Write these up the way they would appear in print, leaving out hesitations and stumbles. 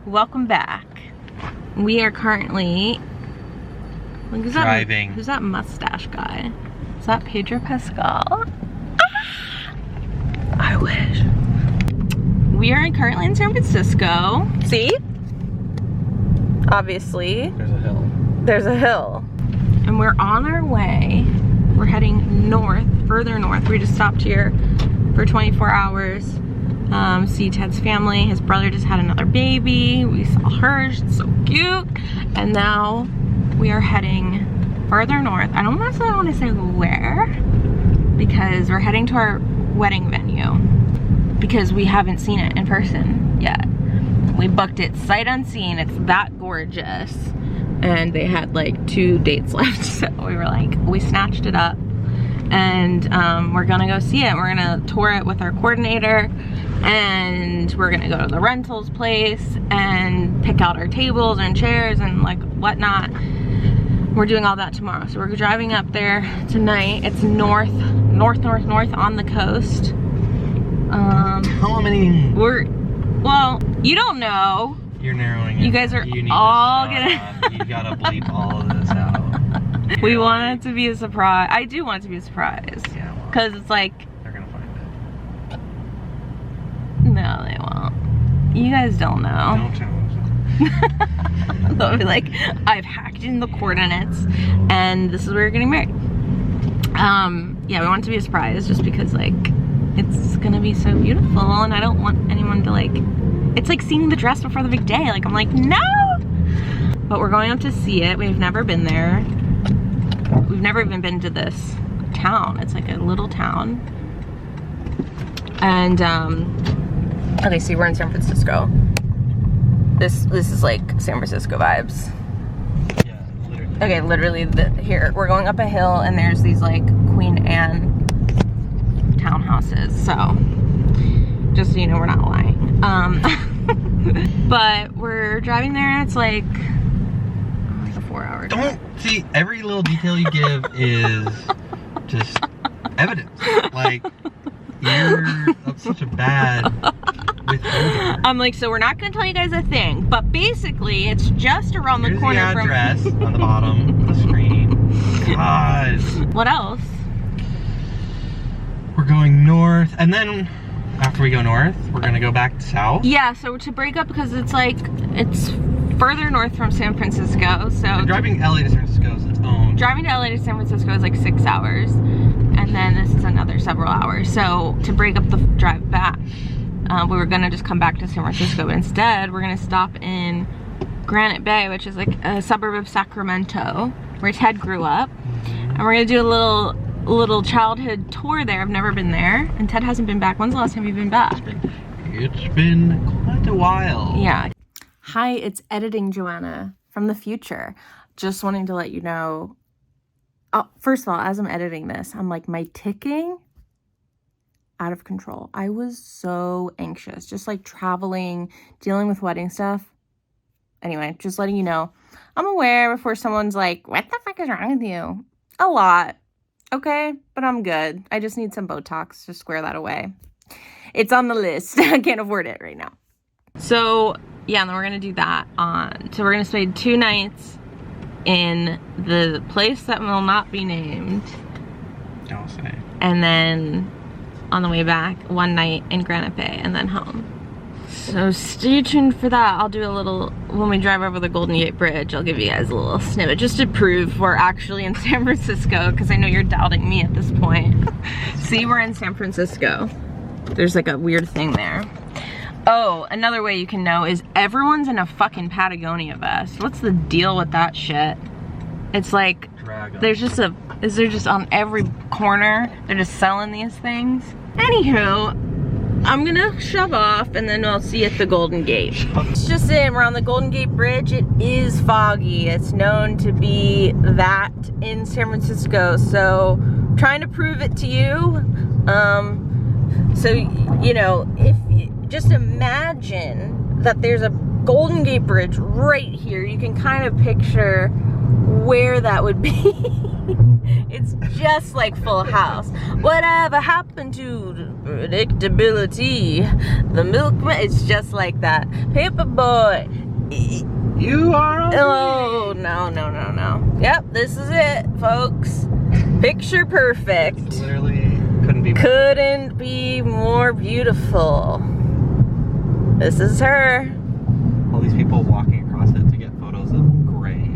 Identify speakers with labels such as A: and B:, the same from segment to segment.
A: welcome back. We are currently
B: driving.
A: Who's that mustache guy? Is that Pedro Pascal? Ah! I wish. We are currently in San Francisco. See? Obviously.
B: There's a hill.
A: There's a hill. And we're on our way. We're heading north, further north. We just stopped here for 24 hours. See Ted's family. His brother just had another baby. We saw her, she's so cute. And now we are heading further north. I don't necessarily want to say where, because we're heading to our wedding venue because we haven't seen it in person yet. We booked it sight unseen. It's that gorgeous. And they had like 2 dates left. So we were like, we snatched it up. And we're gonna go see it. We're gonna tour it with our coordinator, and we're gonna go to the rentals place and pick out our tables and chairs and like whatnot. We're doing all that tomorrow. So we're driving up there tonight. It's north on the coast.
B: How many?
A: Well, you don't know.
B: You're narrowing it.
A: You guys are
B: you
A: all gonna.
B: You gotta bleep all of this out.
A: We want it to be a surprise. I do want it to be a surprise.
B: Yeah. Well,
A: because it's like.
B: they're gonna find it.
A: No, they won't. You guys don't know.
B: Don't tell them.
A: They'll be like, I've hacked in the coordinates, and this is where you're getting married. Yeah, we want it to be a surprise, just because like it's gonna be so beautiful, and I don't want anyone to like. It's like seeing the dress before the big day. Like I'm like, no. But we're going up to see it. We've never been there. We've never even been to this town. It's like a little town. And okay, see, we're in San Francisco. This is like San Francisco vibes.
B: Yeah, literally.
A: Okay, literally here we're going up a hill, and there's these like Queen Anne townhouses. So just so you know, we're not lying. But we're driving there, and it's like a 4-hour drive.
B: Don't see, every little detail you give is just evidence. Like you're such a bad withholder.
A: I'm like, so we're not gonna tell you guys a thing, but basically it's just around the corner from.
B: Here's the address on the bottom of the screen. God.
A: What else?
B: We're going north, and then after we go north, we're gonna go back south.
A: Yeah, so to break up, because it's like, it's further north from San Francisco, so.
B: And driving LA to San Francisco is its own.
A: Driving to LA to San Francisco is like 6 hours, and then this is another several hours. So to break up the drive back, we were gonna just come back to San Francisco, but instead we're gonna stop in Granite Bay, which is like a suburb of Sacramento, where Ted grew up. And we're gonna do a little childhood tour there. I've never been there, and Ted hasn't been back. When's the last time you've been back?
B: It's been quite a while.
A: Yeah. Hi, it's editing Joanna from the future. Just wanting to let you know, first of all, as I'm editing this, I'm like, my ticking, out of control. I was so anxious, just like traveling, dealing with wedding stuff. Anyway, just letting you know, I'm aware before someone's like, what the fuck is wrong with you? A lot. Okay, but I'm good. I just need some Botox to square that away. It's on the list. I can't afford it right now. So, yeah, and then we're going to do that so we're going to stay 2 nights in the place that will not be named.
B: Don't say.
A: And then on the way back, 1 night in Granite Bay, and then home. So stay tuned for that. I'll do a little, when we drive over the Golden Gate Bridge, I'll give you guys a little snippet just to prove we're actually in San Francisco, because I know you're doubting me at this point. See, we're in San Francisco. There's like a weird thing there. Oh, another way you can know is everyone's in a fucking Patagonia vest. What's the deal with that shit? It's like, there's just is there just on every corner, they're just selling these things? Anywho, I'm gonna shove off, and then I'll see you at the Golden Gate. It's just in, we're on the Golden Gate Bridge. It is foggy. It's known to be that in San Francisco, so trying to prove it to you. So, you know, if just imagine that there's a Golden Gate Bridge right here, you can kind of picture where that would be. It's just like Full House. Whatever happened to the predictability? The milkman. It's just like that. Paper boy.
B: You are on
A: Oh, no. Yep, this is it, folks. Picture perfect.
B: It's literally
A: couldn't be more beautiful. This is her.
B: All these people walking across it to get photos of gray.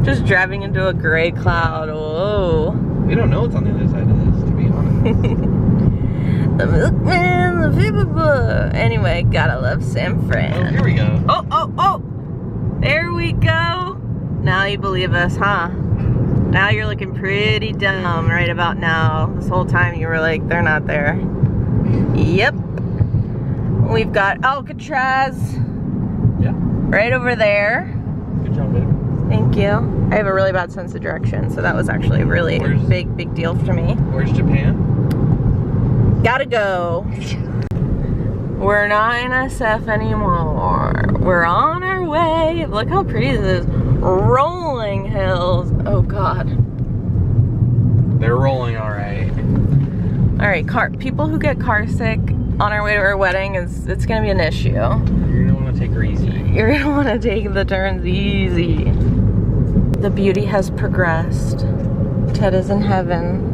A: Just driving into a gray cloud. Whoa.
B: We don't know what's on the other side of this, to be honest.
A: The milkman, the paper boy. Anyway, gotta love San Fran.
B: Oh, here we go.
A: Oh. There we go. Now you believe us, huh? Now you're looking pretty dumb right about now. This whole time you were like, they're not there. Yep. We've got Alcatraz.
B: Yeah.
A: Right over there.
B: Good job, babe.
A: Thank you. I have a really bad sense of direction, so that was actually a really big deal for me.
B: Where's Japan?
A: Gotta go. We're not in SF anymore. We're on our way. Look how pretty this is. Rolling hills. Oh God.
B: They're rolling all right.
A: All right, people who get car sick on our way to our wedding, it's gonna be an issue.
B: You're gonna want to take her easy.
A: You're gonna want to take the turns easy. The beauty has progressed. Ted is in heaven.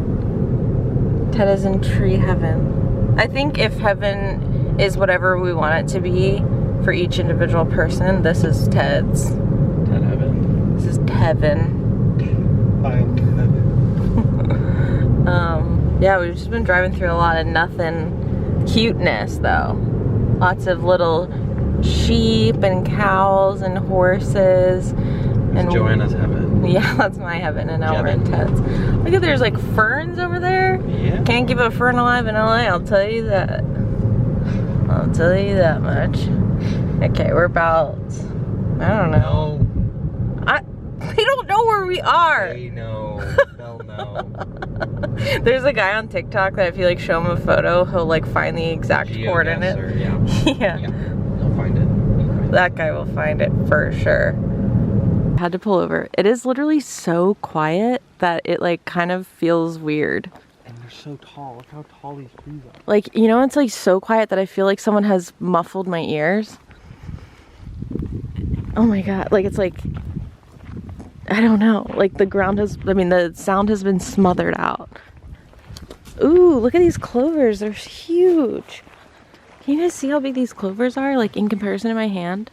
A: Ted is in tree heaven. I think if heaven is whatever we want it to be for each individual person, this is Ted's.
B: Ted heaven.
A: This is heaven.
B: Heaven.
A: Yeah, we've just been driving through a lot of nothing cuteness though. Lots of little sheep and cows and horses.
B: And Joanna's heaven.
A: Yeah, that's my heaven, and now we're in Ted's. Look at, there's like ferns over there.
B: Yeah.
A: Can't keep a fern alive in LA, I'll tell you that. I'll tell you that much. Okay, we're about, I don't know. We don't know where we are.
B: They know. They'll know.
A: There's a guy on TikTok that if you like show him a photo, he'll like find the exact coordinate. Yeah.
B: He'll find it.
A: That guy will find it for sure. Had to pull over. It is literally so quiet that it like kind of feels weird.
B: And they're so tall. Look how tall these trees are.
A: Like, you know, it's like so quiet that I feel like someone has muffled my ears. Oh my God. Like, it's like, I don't know. Like the sound has been smothered out. Ooh, look at these clovers. They're huge. Can you guys see how big these clovers are? Like in comparison to my hand?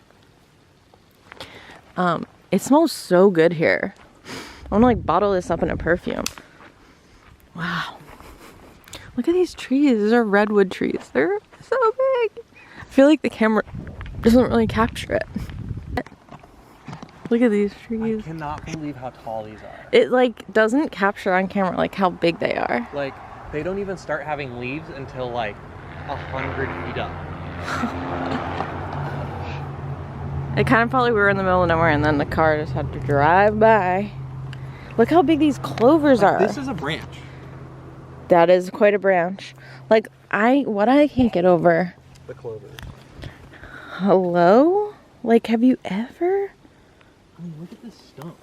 A: It smells so good here. I want to like bottle this up in a perfume. Wow. Look at these trees. These are redwood trees. They're so big. I feel like the camera doesn't really capture it. Look at these trees.
B: I cannot believe how tall these are.
A: It like doesn't capture on camera like how big they are.
B: Like they don't even start having leaves until like 100 feet up.
A: It kind of felt like we were in the middle of nowhere and then the car just had to drive by. Look how big these clovers are.
B: This is a branch.
A: That is quite a branch. Like what I can't get over.
B: The clovers.
A: Hello? Like, have you ever?
B: I mean, look at this stump.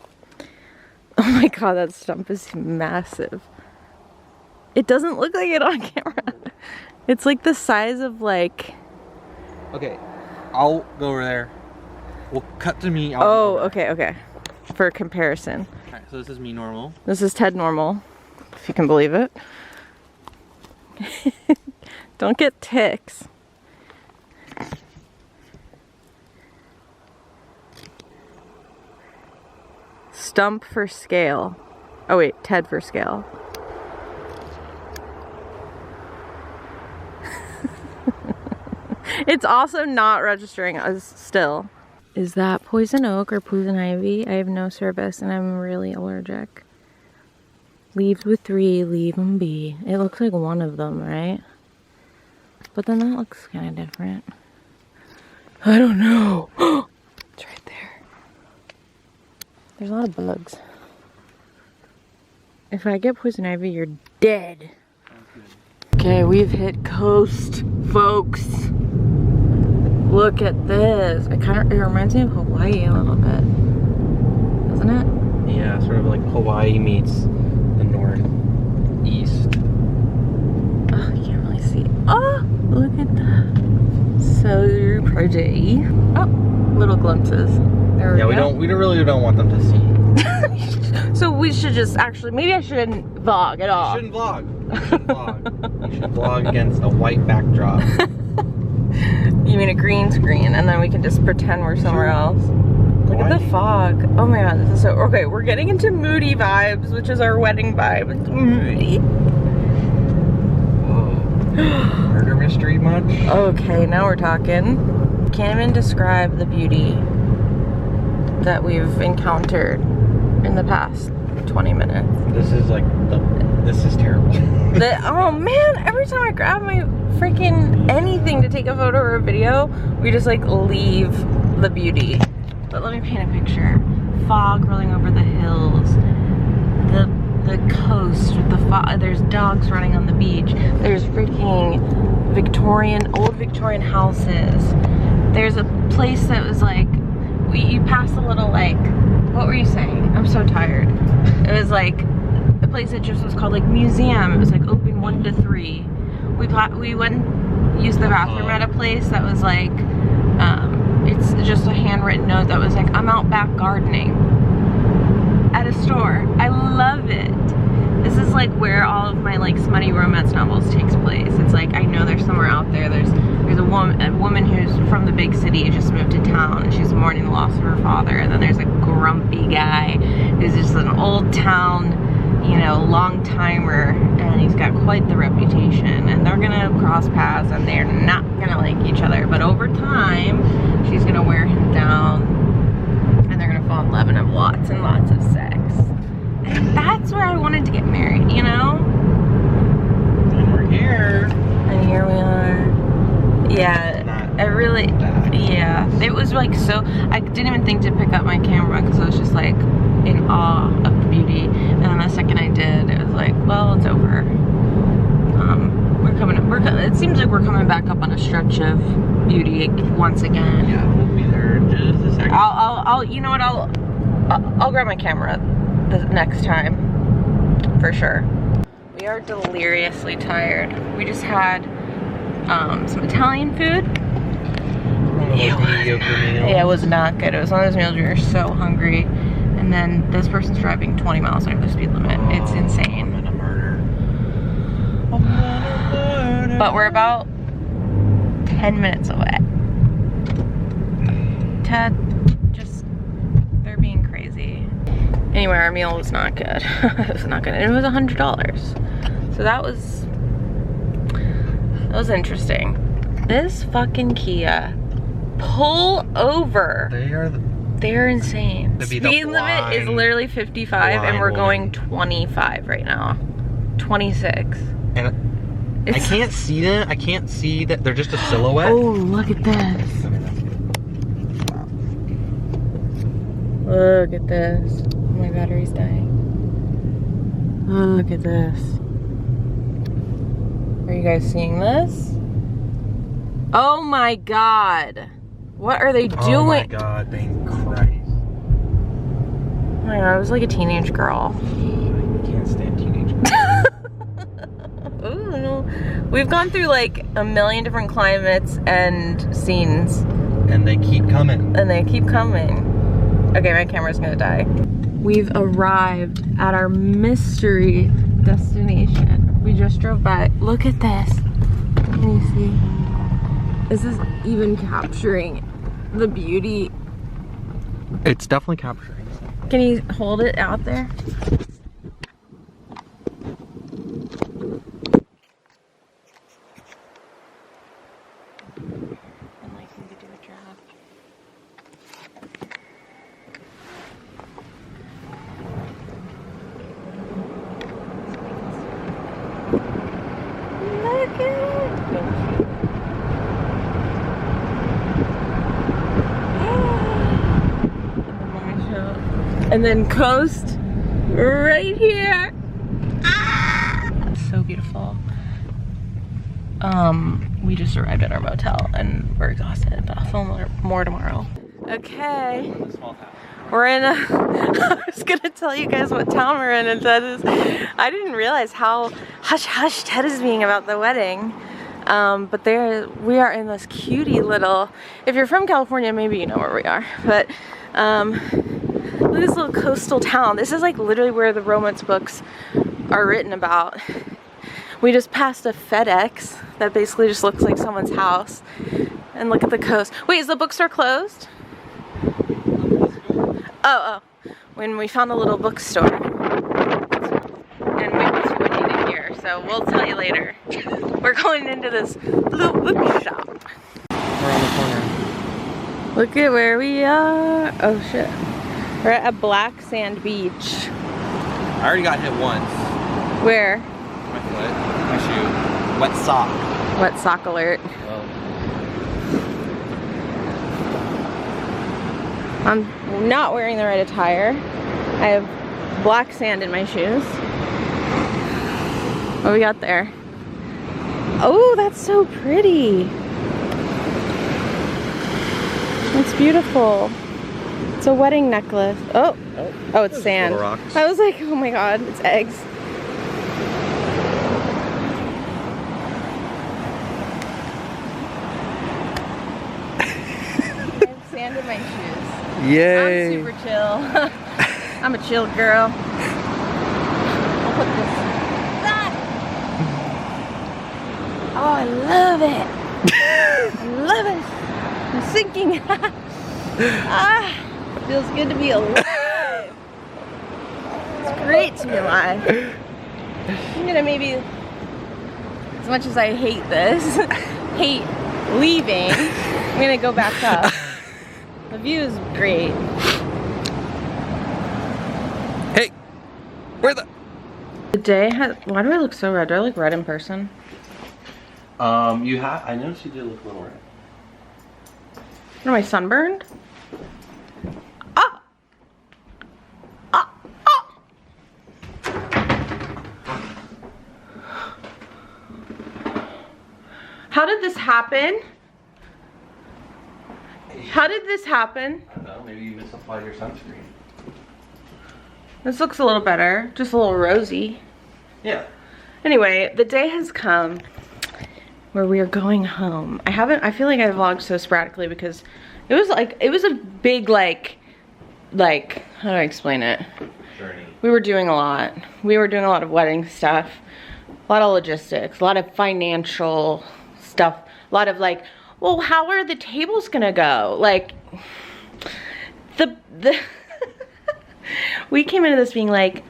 A: Oh my God, that stump is massive. It doesn't look like it on camera. It's like the size of like...
B: Okay, I'll go over there. We'll cut to me.
A: Okay. For comparison.
B: Alright, so this is me normal.
A: This is Ted normal, if you can believe it. Don't get ticks. Stump for scale. Oh wait, Ted for scale. It's also not registering as still. Is that poison oak or poison ivy? I have no service and I'm really allergic. Leaves with 3, leave them be. It looks like one of them, right? But then that looks kind of different. I don't know. It's right there. There's a lot of bugs. If I get poison ivy, you're dead. Okay, we've hit coast, folks. Look at this. It reminds me of Hawaii a little bit, doesn't it?
B: Yeah, sort of like Hawaii meets the northeast.
A: Oh, you can't really see. Oh, look at that. So pretty. Oh, little glimpses. There we go.
B: We really don't want them to see.
A: So we should just actually, maybe I shouldn't vlog at all.
B: You shouldn't vlog. You should vlog. You should vlog against a white backdrop.
A: You mean a green screen, and then we can just pretend we're somewhere else. Look at the fog. Oh my god, this is so, okay, we're getting into moody vibes, which is our wedding vibe. It's moody.
B: Whoa. Murder mystery much?
A: Okay, now we're talking. Can't even describe the beauty that we've encountered in the past 20 minutes.
B: This is like, this is terrible.
A: Oh man, every time I grab my freaking anything to take a photo or a video, we just like leave the beauty. But let me paint a picture. Fog rolling over the hills, the coast with the fog. There's dogs running on the beach. There's freaking old Victorian houses. There's a place that was like, you pass a little like, what were you saying? I'm so tired. It was like a place that just was called like museum. It was like open 1 to 3. We went and used the bathroom at a place that was like, it's just a handwritten note that was like, I'm out back gardening at a store. I love it. This is like where all of my like smutty romance novels takes place. It's like, I know there's somewhere out there. There's a woman who's from the big city who just moved to town, and she's mourning the loss of her father. And then there's a grumpy guy who's just an old town, you know, long timer, and he's got quite the reputation, and they're gonna cross paths and they're not gonna like each other, but over time she's gonna wear him down and they're gonna fall in love and have lots and lots of sex. And that's where I wanted to get married, you know?
B: And we're here.
A: And here we are. Yeah, I really, yeah, it was like so, I didn't even think to pick up my camera because I was just like in awe of the beauty. And then the second I did, it was like, well, it's over. It seems like we're coming back up on a stretch of beauty once again.
B: Yeah, we'll be there in just a second.
A: You know what, I'll grab my camera the next time, for sure. We are deliriously tired. We just had some Italian food. Yeah, it was not good. It was one of those meals where you're so hungry, and then this person's driving 20 miles over the speed limit. It's insane.
B: I'm gonna murder.
A: But we're about 10 minutes away. They're being crazy. Anyway, our meal was not good. It was not good. And it was $100. So that was interesting. This fucking Kia, pull over. They're insane. Speed limit is literally 55 and we're going 25 right now. 26.
B: And I can't see that. I can't see that. They're just a silhouette.
A: Oh, look at this. Look at this. My battery's dying. Look at this. Are you guys seeing this? Oh my god. What are they doing?
B: Oh my god, thank Christ.
A: Oh my god, I was like a teenage girl.
B: I can't stand teenage girls.
A: Ooh, no. We've gone through like a million different climates and scenes.
B: And they keep coming.
A: And they keep coming. Okay, my camera's gonna die. We've arrived at our mystery destination. We just drove by. Look at this. Can you see? This is even capturing the beauty.
B: It's definitely capturing.
A: Can you hold it out there? Look at it. And then coast right here. Ah! So beautiful. We just arrived at our motel and we're exhausted, but I'll film more tomorrow. Okay. We're in a, I was gonna tell you guys what town we're in, and Ted is, I didn't realize how hush Ted is being about the wedding. But we are in this cutie little, if you're from California, maybe you know where we are, but look at this little coastal town. This is like literally where the romance books are written about. We just passed a FedEx that basically just looks like someone's house. And look at the coast. Wait, is the bookstore closed? Oh. When we found a little bookstore. And we almost went into here, so we'll tell you later. We're going into this little bookshop.
B: We're on the corner.
A: Look at where we are. Oh shit. We're at a black sand beach.
B: I already got hit once.
A: Where?
B: My foot, my shoe. Wet sock.
A: Wet sock alert.
B: Oh.
A: I'm not wearing the right attire. I have black sand in my shoes. What we got there? Oh, that's so pretty. It's beautiful. It's a wedding necklace. Oh, it's sand.
B: Rocks.
A: I was like, oh my god, it's eggs. I have sand in my shoes.
B: Yay.
A: I'm super chill. I'm a chill girl. I'll put this. Oh, I love it. I love it. I'm sinking. Feels good to be alive. It's great to be alive. I'm gonna maybe, as much as I hate this, hate leaving, I'm gonna go back up. The view is great.
B: Hey, where the?
A: The day has, why do I look so red? Do I look red in person?
B: I noticed you did look a little red.
A: Am I sunburned? How did this happen? How did this happen?
B: I don't know, maybe you misapplied your sunscreen.
A: This looks a little better, just a little rosy.
B: Yeah.
A: Anyway, the day has come where we are going home. I feel like I vlogged so sporadically because it was a big like, how do I explain it?
B: Journey.
A: We were doing a lot. We were doing a lot of wedding stuff, a lot of logistics, a lot of financial stuff, a lot of like, well, how are the tables gonna go? Like, the we came into this being like,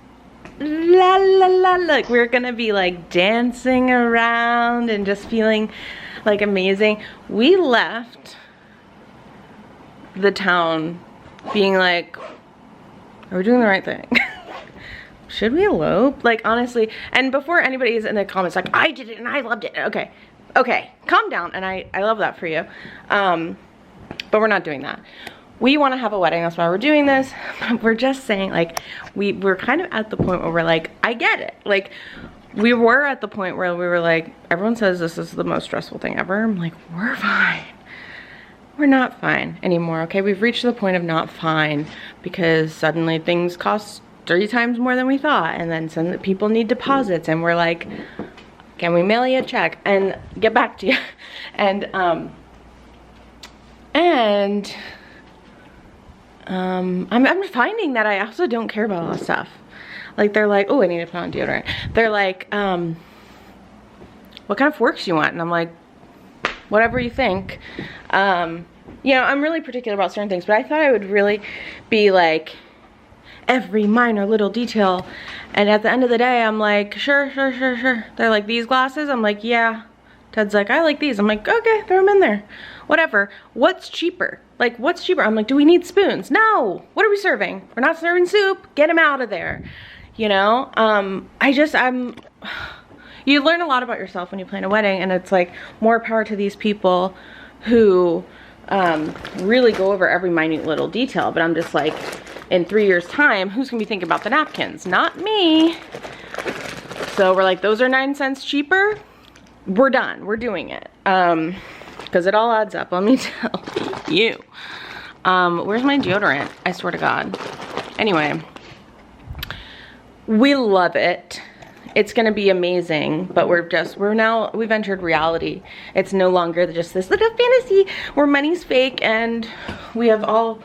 A: la la la, like we're gonna be like dancing around and just feeling like amazing. We left the town being like, are we doing the right thing? Should we elope? Like, honestly, and before anybody is in the comments like, I did it and I loved it. Okay, calm down, and I love that for you. But we're not doing that. We want to have a wedding, that's why we're doing this. We're just saying, like, we're kind of at the point where we're like, I get it. Like, we were at the point where we were like, everyone says this is the most stressful thing ever. I'm like, we're fine. We're not fine anymore, okay? We've reached the point of not fine because suddenly things cost 3 times more than we thought, and then some people need deposits, and we're like, can we mail you a check and get back to you? And I'm finding that I also don't care about all this stuff. Like, they're like, oh, I need to put on deodorant. They're like, what kind of forks you want? And I'm like, whatever you think. You know, I'm really particular about certain things, but I thought I would really be like every minor little detail. And at the end of the day, I'm like, sure. They're like, these glasses? I'm like, yeah. Ted's like, I like these. I'm like, okay, throw them in there. Whatever. What's cheaper? Like, what's cheaper? I'm like, do we need spoons? No. What are we serving? We're not serving soup. Get them out of there. You know? You learn a lot about yourself when you plan a wedding, and it's like, more power to these people who really go over every minute little detail. But I'm just like, in 3 years' time, who's gonna be thinking about the napkins? Not me. So we're like, those are 9 cents cheaper. We're done. We're doing it. Because it all adds up, let me tell you. Where's my deodorant? I swear to God. Anyway, we love it. It's gonna be amazing, but we've entered reality. It's no longer just this little fantasy where money's fake and we have all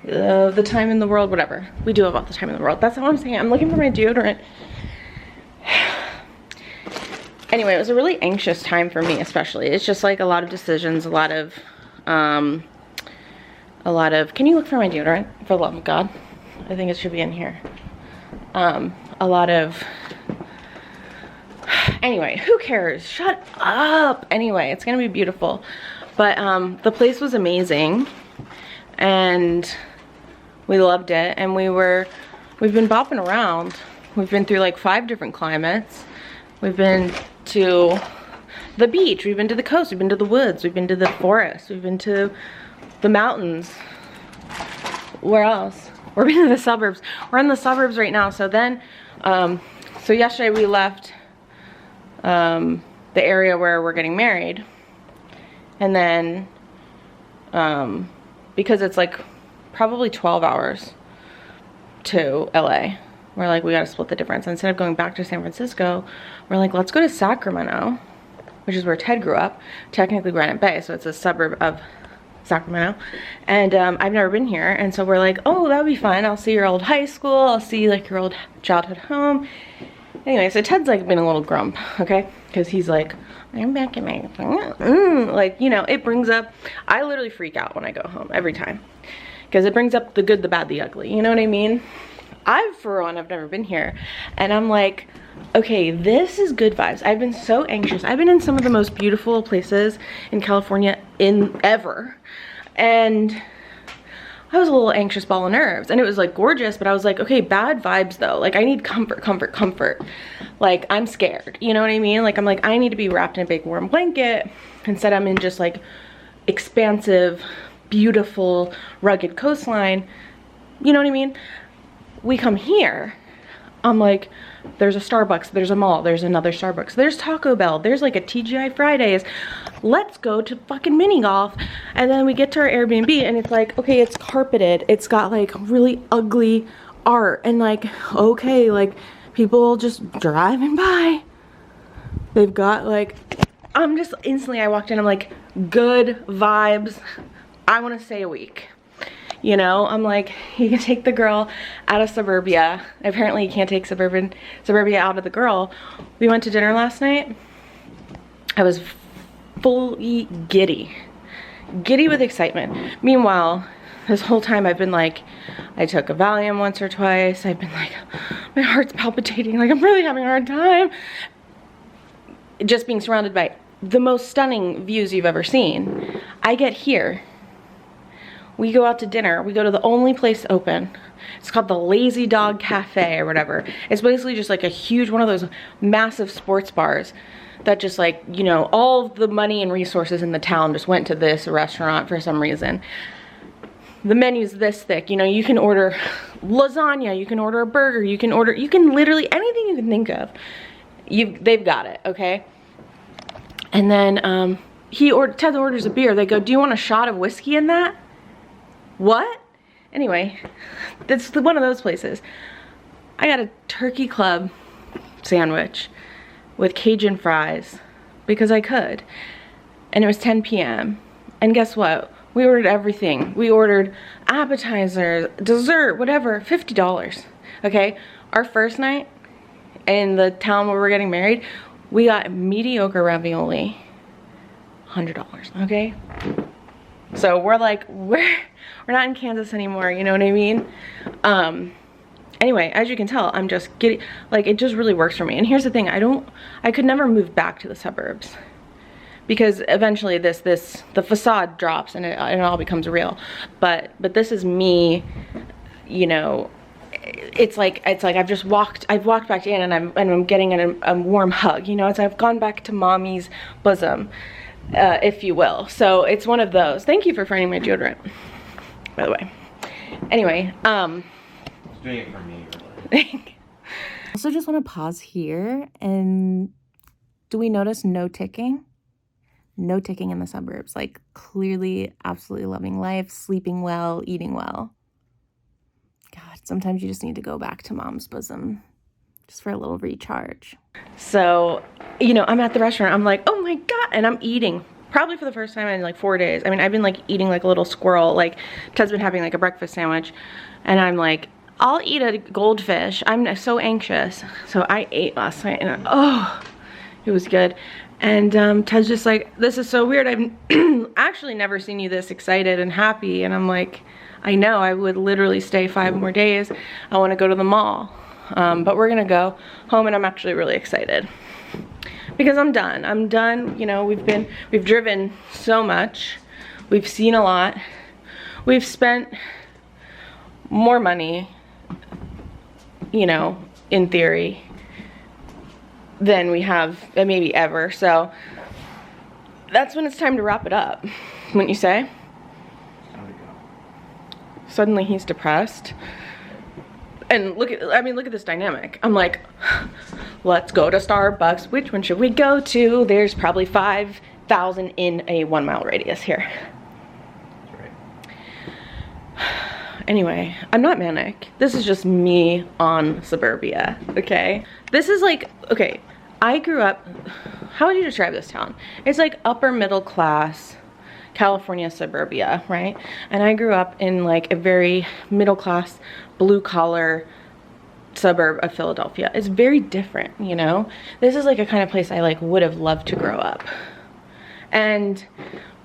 A: the time in the world, whatever. We do have all the time in the world. That's not what I'm saying. I'm looking for my deodorant. Anyway, it was a really anxious time for me, especially. It's just like a lot of decisions, a lot of, can you look for my deodorant, for the love of God? I think it should be in here. A lot of, anyway, who cares? Shut up. Anyway, it's gonna be beautiful. But the place was amazing and we loved it. And we've been bopping around. We've been through like 5 different climates. We've been to the beach, we've been to the coast, we've been to the woods, we've been to the forest, we've been to the mountains. Where else? We're in the suburbs. We're in the suburbs right now. So then, so yesterday we left the area where we're getting married. And then, because it's like probably 12 hours to LA, we're like, we gotta split the difference. Instead of going back to San Francisco, we're like, let's go to Sacramento, which is where Ted grew up, technically Granite Bay, so it's a suburb of Sacramento. And I've never been here, and so we're like, oh, that would be fun. I'll see your old high school, I'll see like your old childhood home. Anyway, so Ted's like been a little grump, okay? Because he's like, I'm back in my, like, you know, it brings up, I literally freak out when I go home every time. Because it brings up the good, the bad, the ugly, you know what I mean? For one, I've never been here, and I'm like, okay, this is good vibes. I've been so anxious. I've been in some of the most beautiful places in California ever, and I was a little anxious ball of nerves, and it was like gorgeous, but I was like, okay, bad vibes though. Like I need comfort, comfort, comfort. Like I'm scared, you know what I mean? Like I'm like, I need to be wrapped in a big warm blanket. Instead I'm in just like expansive, beautiful, rugged coastline. You know what I mean? We come here, I'm like, there's a Starbucks, there's a mall, there's another Starbucks, there's Taco Bell, there's like a TGI Fridays. Let's go to fucking mini golf. And then we get to our Airbnb and it's like, okay, it's carpeted, it's got like really ugly art, and like, okay, like people just driving by, they've got like, I'm just instantly, I walked in, I'm like, good vibes, I want to stay a week. You know, I'm like, you can take the girl out of suburbia. Apparently you can't take suburbia out of the girl. We went to dinner last night. I was fully giddy with excitement. Meanwhile, this whole time I've been like, I took a Valium once or twice. I've been like, my heart's palpitating. Like I'm really having a hard time. Just being surrounded by the most stunning views you've ever seen. I get here. We go out to dinner. We go to the only place open. It's called the Lazy Dog Cafe or whatever. It's basically just like a huge, one of those massive sports bars that just like, you know, all the money and resources in the town just went to this restaurant for some reason. The menu's this thick, you know, you can order lasagna, you can order a burger, you can literally anything you can think of. They've got it, okay? And then Ted orders a beer. They go, do you want a shot of whiskey in that? What? Anyway, that's one of those places. I got a turkey club sandwich with Cajun fries because I could. And it was 10 p.m. And guess what? We ordered everything. We ordered appetizers, dessert, whatever, $50. Okay? Our first night in the town where we're getting married, we got mediocre ravioli, $100, okay? So we're like, we're not in Kansas anymore, you know what I mean? Anyway, as you can tell, I'm just getting, like, it just really works for me. And here's the thing, I could never move back to the suburbs because eventually the facade drops and it all becomes real. But this is me, you know, it's like I've walked back in and I'm getting a warm hug, you know, it's I've gone back to mommy's bosom. If you will. So it's one of those. Thank you for finding my deodorant, by the way. Anyway, it's
B: doing it for me, really.
A: Also just want to pause here, and do we notice no ticking? no ticking in the suburbs. Like, clearly, absolutely loving life, sleeping well, eating well. God, sometimes you just need to go back to mom's bosom just for a little recharge. So, you know, I'm at the restaurant. I'm like, oh my God. And I'm eating probably for the first time in like 4 days. I mean, I've been like eating like a little squirrel. Like, Ted's been having like a breakfast sandwich. And I'm like, I'll eat a goldfish. I'm so anxious. So I ate last night and oh, it was good. And Ted's just like, this is so weird. I've actually never seen you this excited and happy. And I'm like, I know, I would literally stay 5 more days. I want to go to the mall. But we're gonna go home and I'm actually really excited because I'm done. You know, we've driven so much, we've seen a lot, we've spent more money, you know, in theory, than we have maybe ever. So that's when it's time to wrap it up, wouldn't you say? Suddenly he's depressed. And look at this dynamic. I'm like, let's go to Starbucks. Which one should we go to? There's probably 5,000 in a 1 mile radius here.
B: That's right.
A: Anyway, I'm not manic. This is just me on suburbia, okay? This is like, okay, I grew up, how would you describe this town? It's like upper middle class California suburbia, right? And I grew up in like a very middle class, blue collar suburb of Philadelphia. It's very different, you know? This is like a kind of place I like would have loved to grow up. And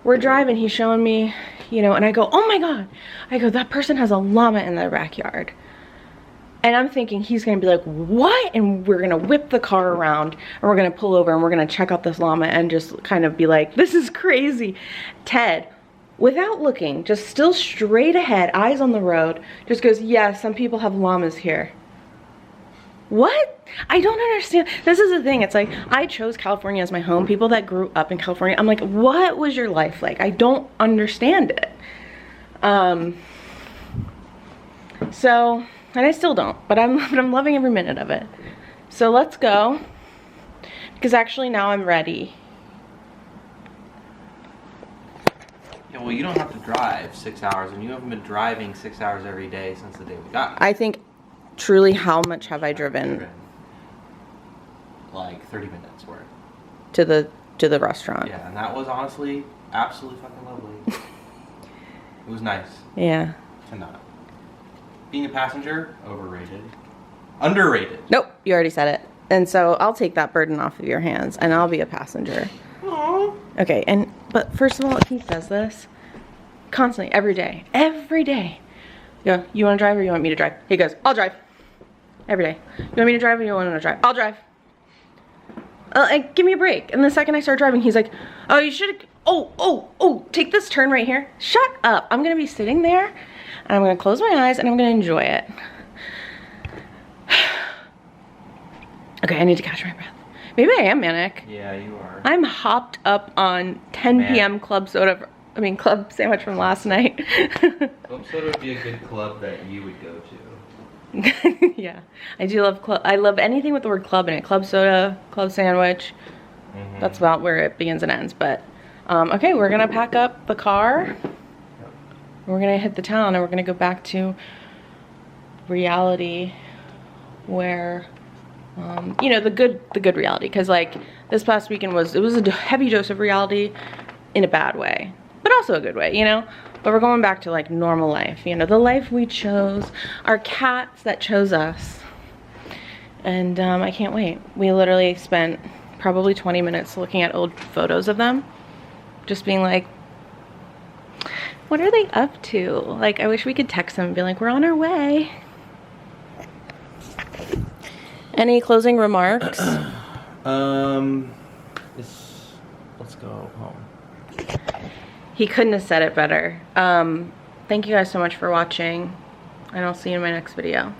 A: we're driving, he's showing me, you know, and I go, oh my God. I go, that person has a llama in their backyard. And I'm thinking he's gonna be like, what? And we're gonna whip the car around and we're gonna pull over and we're gonna check out this llama and just kind of be like, this is crazy. Ted, without looking, just still straight ahead, eyes on the road, just goes, yeah, some people have llamas here. What? I don't understand. This is the thing. It's like, I chose California as my home. People that grew up in California, I'm like, what was your life like? I don't understand it. So, and I still don't, but I'm loving every minute of it. So let's go, because actually now I'm ready.
B: Yeah, well, you don't have to drive 6 hours, and you haven't been driving 6 hours every day since the day we got here.
A: I think, truly, how much have I driven?
B: Like 30 minutes worth.
A: To the restaurant.
B: Yeah, and that was honestly absolutely fucking lovely. It was nice.
A: Yeah.
B: To not. Being a passenger, overrated. Underrated.
A: Nope, you already said it. And so I'll take that burden off of your hands and I'll be a passenger.
B: Aww.
A: Okay, but first of all, he does this constantly, every day. Every day. Go, you want to drive or you want me to drive? He goes, I'll drive. Every day. You want me to drive or you want to drive? I'll drive. Give me a break. And the second I start driving, he's like, oh, you should, oh, take this turn right here. Shut up. I'm going to be sitting there and I'm going to close my eyes and I'm going to enjoy it. Okay, I need to catch my breath. Maybe I am manic.
B: Yeah, you are.
A: I'm hopped up on 10 p.m. club sandwich from last night.
B: Club soda would be a good club that you would go to.
A: Yeah, I do love club. I love anything with the word club in it. Club soda, club sandwich. Mm-hmm. That's about where it begins and ends. But okay, we're gonna pack up the car. Yep. We're gonna hit the town and we're gonna go back to reality, where you know, the good reality. Because like this past weekend was a heavy dose of reality in a bad way, but also a good way, you know. But we're going back to like normal life, you know, the life we chose, our cats that chose us. And I can't wait. We literally spent probably 20 minutes looking at old photos of them, just being like, what are they up to? Like, I wish we could text them and be like, we're on our way. Any closing remarks?
B: Let's go home.
A: He couldn't have said it better. Thank you guys so much for watching, and I'll see you in my next video.